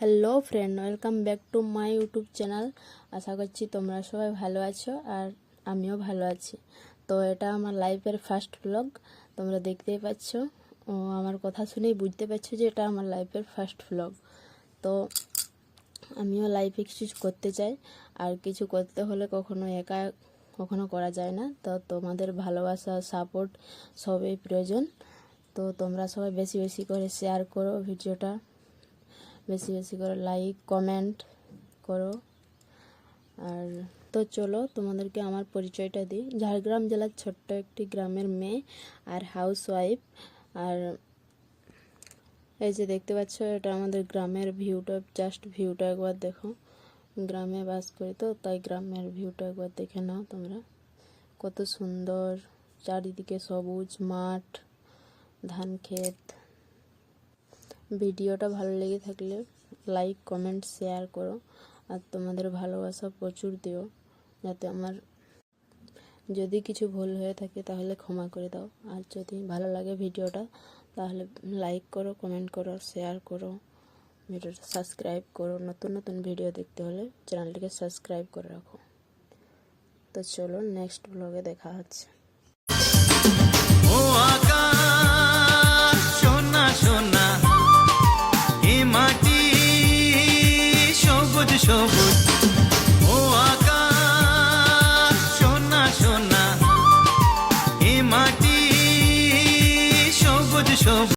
Hello friend, welcome back to my YouTube channel. আশা করছি তোমরা সবাই ভালো আছো আর আমিও ভালো আছি। তো এটা আমার লাইফের ফার্স্ট ব্লগ, তোমরা দেখতেই পাচ্ছ। আমার কথা শুনেই বুঝতে পারছো যে এটা আমার লাইফের ফার্স্ট ব্লগ। তো আমিও লাইফে কিছু করতে চাই, আর কিছু করতে হলে কখনো একা কখনো করা যায় না। তো তোমাদের ভালোবাসা, সাপোর্ট সবই প্রয়োজন। তো তোমরা সবাই বেশি বেশি করে শেয়ার করো ভিডিওটা, বেশি বেশি করে লাইক কমেন্ট করো। আর তো চলো তোমাদেরকে আমার পরিচয়টা দিই। ঝাড়গ্রাম জেলার ছোট্ট একটি গ্রামের মেয়ে আর হাউস ওয়াইফ। আর এই যে দেখতে পাচ্ছ, এটা আমাদের গ্রামের ভিউটা, জাস্ট ভিউটা একবার দেখো। গ্রামে বাস করি তো তাই গ্রামের ভিউটা একবার দেখে নাও তোমরা। কত সুন্দর, চারিদিকে সবুজ মাঠ, ধান ক্ষেত। ভিডিওটা ভালো লেগে থাকলে লাইক কমেন্ট শেয়ার করো, আর তোমাদের ভালোবাসা প্রচুর দিও, যাতে আমার যদি কিছু ভুল হয়ে থাকে তাহলে ক্ষমা করে দাও। আর যদি ভালো লাগে ভিডিওটা তাহলে লাইক করো, কমেন্ট করো, শেয়ার করো, ভিডিওটা সাবস্ক্রাইব করো। নতুন নতুন ভিডিও দেখতে হলে চ্যানেলটিকে সাবস্ক্রাইব করে রাখো। তো চলো নেক্সট ব্লগে দেখা হচ্ছে। ও আকাশ সোনা সোনা, এ মাটি সবুজ সবুজ।